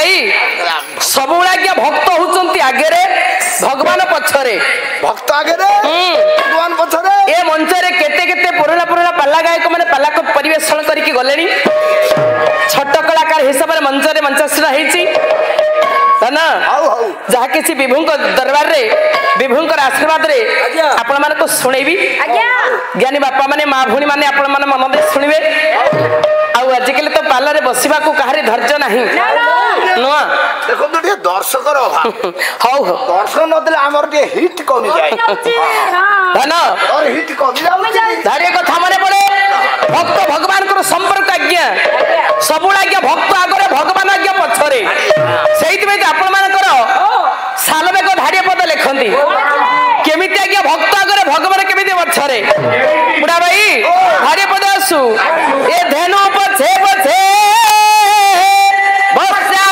भाई सब आज्ञा भक्त होचंती आगे रे भगवान पछरे भक्त आगे रे भगवान पछरे ए मंच रे केते केते पुराना पुराना पाला गायक माने पाला को परिवेषण करके गलेनी छोट कलाकार हिसाब रे मंचासन हेची ना जहा किसी विभुंक दरबार रे विभुंक आशीर्वाद रे आपण मान को सुनेबी ज्ञानी बापा माने माँ भूणी माने आपण मान मन दे सुनिबे आउ आजिकल तो पाला रे बसिबा को कहारी धैर्य नाही नुआ देखो तो ये दर्शक रो हाउ हो दर्शक न देले हमर के हिट कोनी जाय ना और हिट कोनी जाय धारे कथा माने पड़े भक्त भगवान को संपर्क आज्ञा सब आज्ञा भक्त आगे भगवान आज्ञा पछरे सेहित में आपण मानकर सालबे को धाड़िया पद लिखंती केमिति आज्ञा भक्त आगे भगवान केमिति पछरे बुढ़ा भाई धाड़िया पद आसु ए धेनु पछे पछे बसा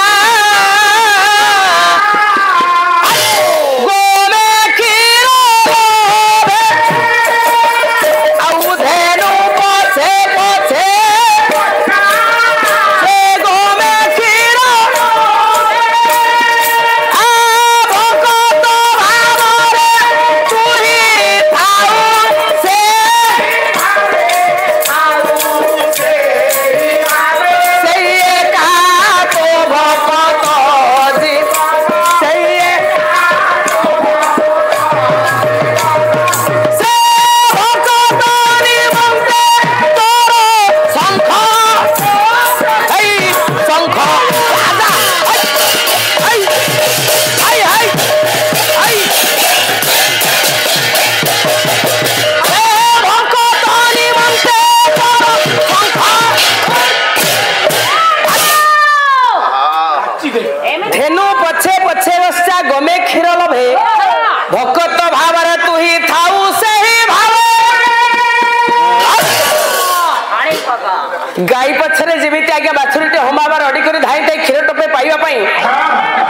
गाई पछरे जेमिति आज्ञा बाछुरीटे हमाबार अडी करी धाई धाई क्षीर टपे पाइबा पई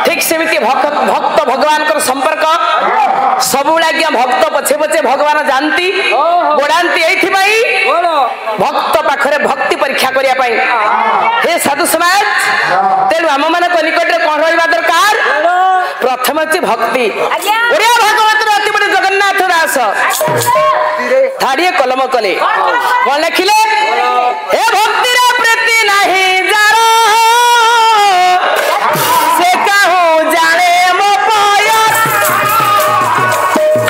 ठीक सेमिति भक्त भगवान कर संपर्क सब आज्ञा भक्त पछे पछे भगवान जानती गोडांती एथि पई भक्त पाखरे भक्ति परीक्षा करिया पई हे साधु समाज तेनु हम मन को निकट रे कोन रहिबा दरकार प्रथम अछि भक्ति ओरिया भागवत रे अति बड़ी जगन्नाथ दास थाड़िए कलम कले कोन लिखिले हे भक्ति रे प्रीति नहीं जारो से कहूं जाने मो पाया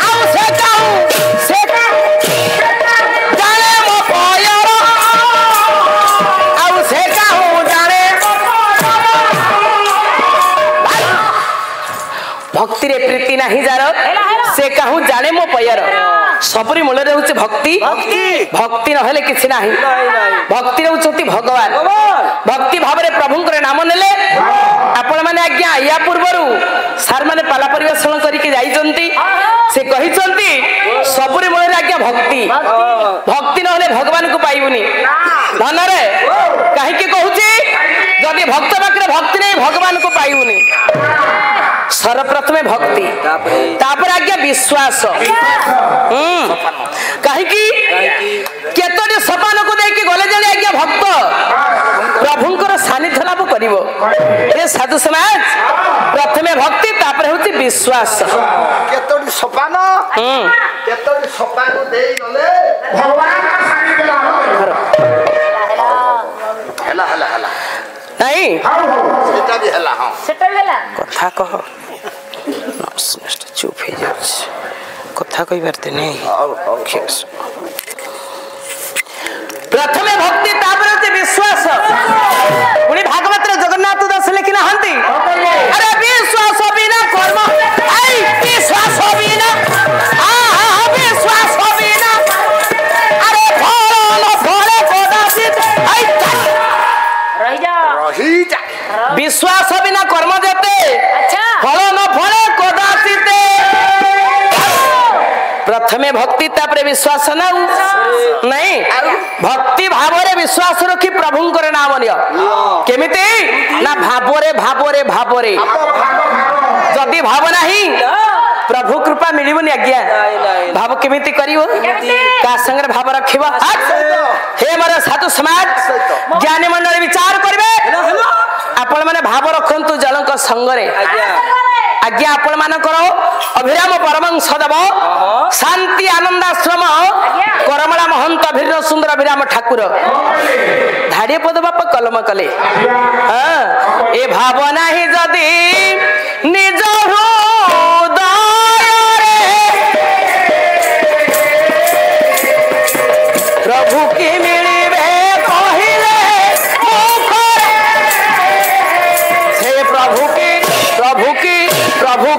आउ से जाने मो पाया आउ से कहूं जाने भक्ति रे प्रीति नहीं जारो से कहूं जाने मो पाया सबरी मूल रहउछि भक्ति भक्ति नहले किछि नाही भक्ति रहउछि भगवान भक्ति भाव रे प्रभुंकर नाम नेले आपण माने आज्ञा या पूर्वरु सार माने पाला परिवेषण करिके जाइचंती से कहिचंती सबरी मूल रे आज्ञा भक्ति भक्ति नहले भगवान को पाइबुनी धन रे काहे के कहउछि जदि भक्त पाखरे भक्ति नै भगवान को पाइबुनी सर्वप्रथमे भक्ति तापर आज्ञा विश्वास कहीं केतोटी सोपान को देखि गले जले आज्ञा भक्त प्रभुंकर सानिध्य लाभ करिवो ए साधु समाज प्रथमे भक्ति तापर होछि विश्वास केतोटी सोपान देई गले भगवान का सानिध्य लाभ हला हला हला नहीं सेटा भी हला हां सेटा हला कथा कह चुप हो जा कथा कहि बारते नहीं प्रथमे भक्ति तापर होछि विश्वास पुनी भागवत रे जगन्नाथ दास लिखिना हंती अरे विश्वास बिना कर्म आई विश्वास बिना विश्वास बिना अरे फल न फले कदाचित आई रही जा विश्वास बिना कर्म देते अच्छा फल न फले कदाचित प्रथमे भक्ति तापरे विश्वास ना नहीं भक्ति भाव रे विश्वास रखी प्रभुंकर नाम नियो केमिति ना भाव रे जदि भाव नहीं प्रभु कृपा मिलिबनी आज्ञा भाव केमिति करिवो का संगे भाव रखिबो हे मोर साधु समाज ज्ञानी मंडल विचार करबे आपण माने भाव रखंतु संगरे आज्ञा आपण मानकर अभिराम परमंश देव शांति आनंदाश्रम करमला महंत अभिन्न सुंदर अभिराम ठाकुर धाड़े पद बाप कलम कले ए भावना ही जदि निज प्रभु की मिलिबे कहिले से प्रभु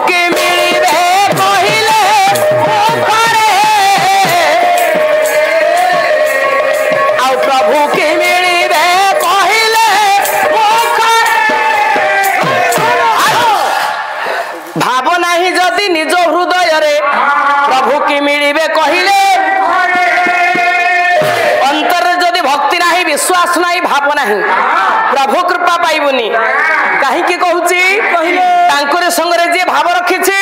की मिलिबे कहिले आ प्रभु की मिलिबे कहिले भावना ही जदि निज हृदय रे प्रभु की मिलिबे कहिले भक्ति नाही विश्वास नाही भाव नाही प्रभु कृपा पाइबुनी कहीं कहूची तांकुरे संगरे जे भाव रखिछि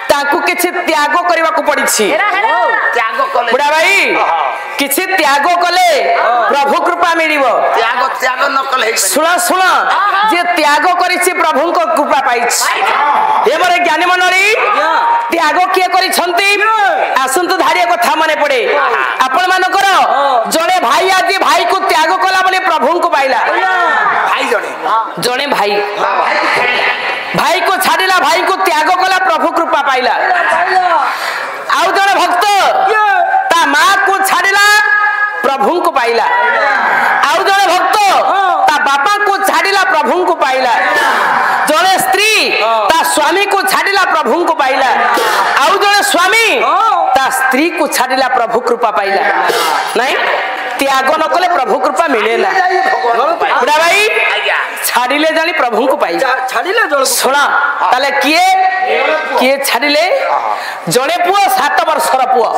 ताकू किछि त्याग करबा को पड़िछि त्याग कले बुढ़ा भाई किछि त्याग कले प्रभु कृपा मिलिबो त्याग न कले सुना सुना जे त्याग करिछि प्रभु को कृपा पाइछि हे मोरे ज्ञानी मनरी त्याग किए करिसंती आसंतु धारिया कथा माने पड़े आपण मानकर जणे भाई आदि भाई को त्याग कला बोले प्रभु को पाइला भाई जणे भाई भाई को छाड़िला भाई को त्याग कला प्रभु कृपा पाइला आउ जणे भक्त ता मां को छाड़िला प्रभु को पाइला आउ जणे भक्त ता बापा को छाड़िला प्रभु को पाइला जणे स्त्री ता स्वामी को छाड़िला प्रभु को पाइला आउ जणे स्वामी ता स्त्री को छाड़िला प्रभु कृपा पाइला नहीं त्याग न कले प्रभु कृपा मिलेला बुढ़ा भाई छाड़िले जानी प्रभु को पाई सुना ताले किए छाड़िले जड़े पुओ 7 वर्षर पुओ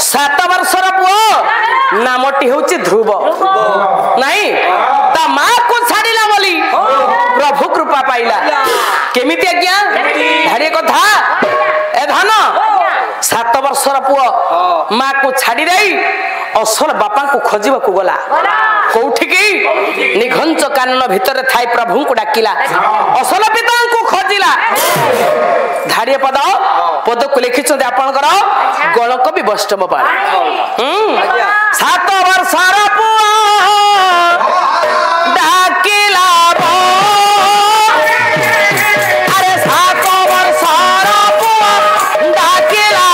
7 वर्षर पुओ नामटी होची ध्रुव नहीं ता मां को छाड़िला बोली प्रभु कृपा पाइला केमिति आज्ञा धारे कथा ए धन 7 वर्षर पुओ मां को छाड़ी देई असल बापा को खोजिबा को गला कोठी की निघंच कानन भीतर थाई प्रभु को डाकिला असल पिता को खोजिला धारिय पद को लिखिछन आपनकर गणकवि वैष्णव पाल 7 वर्षर पुआ डाकिला अरे 7 वर्षर पुआ डाकिला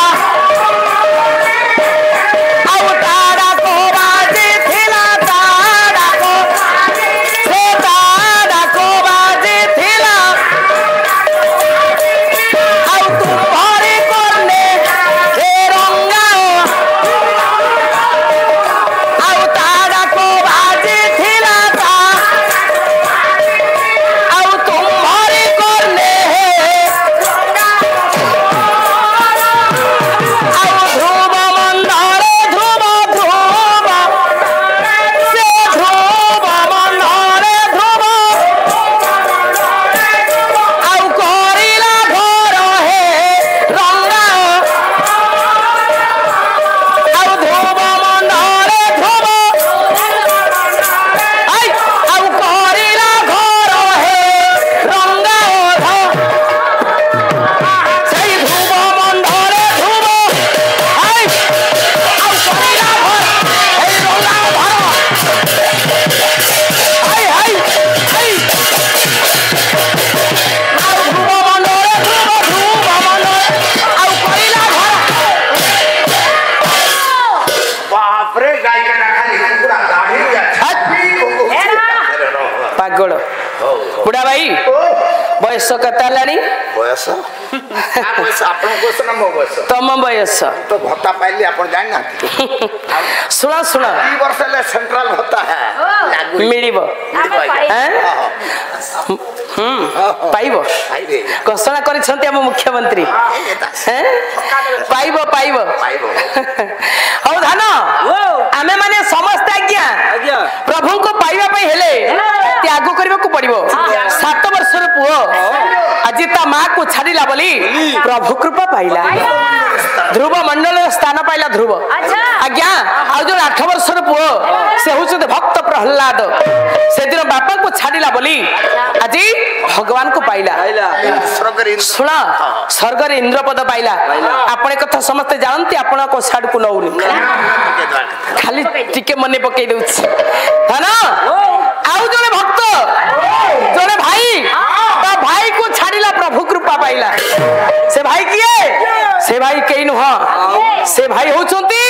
पागल बुढ़ा भाई बयस कता लानी बयस तम बयस तो भत्ता पाइली आपण जान ना सुना सुना 2 वर्ष ले सेंट्रल भत्ता है मिलिबो हैं पाइबो घोषणा करिसंती हम मुख्यमंत्री हैं पाइबो पाइबो हो धान आमे माने समस्त आज्ञा प्रभु को पाइबा पई हेले त्याग करबा को पड़िबो 7 वर्षर पुओ आ ଆଜି ତା ମା କୁ ଛାଡ଼ିଲା ବୋଲି ପ୍ରଭୁ କୃପା ପାଇଲା ଧ୍ରୁବ ମଣ୍ଡଳ ସ୍ଥାନ ପାଇଲା ଧ୍ରୁବ ଆଜ୍ଞା ଆଉ ଯୋଉ 8 ବର୍ଷର ପୁଅ ସେ ହଉଛନ୍ତି ଭକ୍ତ ପ୍ରହ୍ଲାଦ ସେଦିନ ବାପାଙ୍କୁ ଛାଡ଼ିଲା ବୋଲି ଆଜି ଭଗବାନଙ୍କୁ ପାଇଲା ଶୁଣ ସ୍ୱର୍ଗରେ ଇନ୍ଦ୍ରପଦ ପାଇଲା ଆପଣ କଥା ସମସ୍ତେ ଜାଣନ୍ତି ଆପଣଙ୍କ ସାଡକୁ ନଉନି ଖାଲି ଟିକେ ମନେ ପକେଇ ଦଉଛି ନା ଆଉ ଜଣେ ଭକ୍ତ ଜଣେ ଭାଇ ତା ଭାଇ କୁ ଛାଡ଼ିଲା ପ୍ରଭୁ କୃପା ପାଇଲା ସେ ଭାଇ କିଏ ସେ ଭାଇ କେହି ନୁହଁ ସେ ଭାଇ ହଉଛନ୍ତି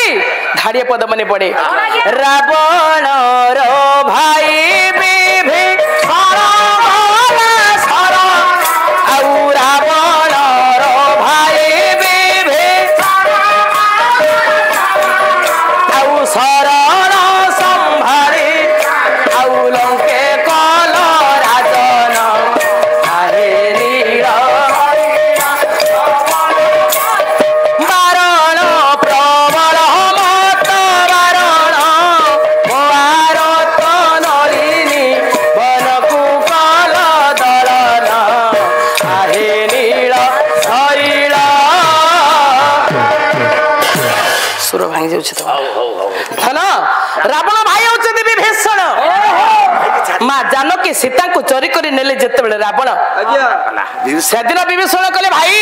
ଧାଡ଼ିଏ ପଦ ମନେ ପଡେ ରାବଣର ଭାଇ ବିଭୀଷଣ ଆଉ ରାବଣର ଭାଇ ବିଭୀଷଣ ଆଉ ଶରଣ ସମ୍ଭାଳି ଆଉ ଲଙ୍କେ କଲ ରାଜନ ଆହେ ନୀଳ ବାରଣ ପ୍ରବଳ ମତ ବାରଣ ଭାରତ ନଳିନୀ ବନକୁ କଲ ଦଳନ ଆହେ ନୀଳ ଶୈଳ ସୁର ଭାଙ୍ଗି ଯାଉଛି ତ ରାବଣ ଭାଇ ହଉଛନ୍ତି ବିଭୀଷଣ ମା ଜାନକୀ ସୀତାଙ୍କୁ ଚୋରି କରି ନେଲେ ଯେତେବେଳେ ରାବଣ ସେଦିନ ବିଭୀଷଣ କଲେ ଭାଇ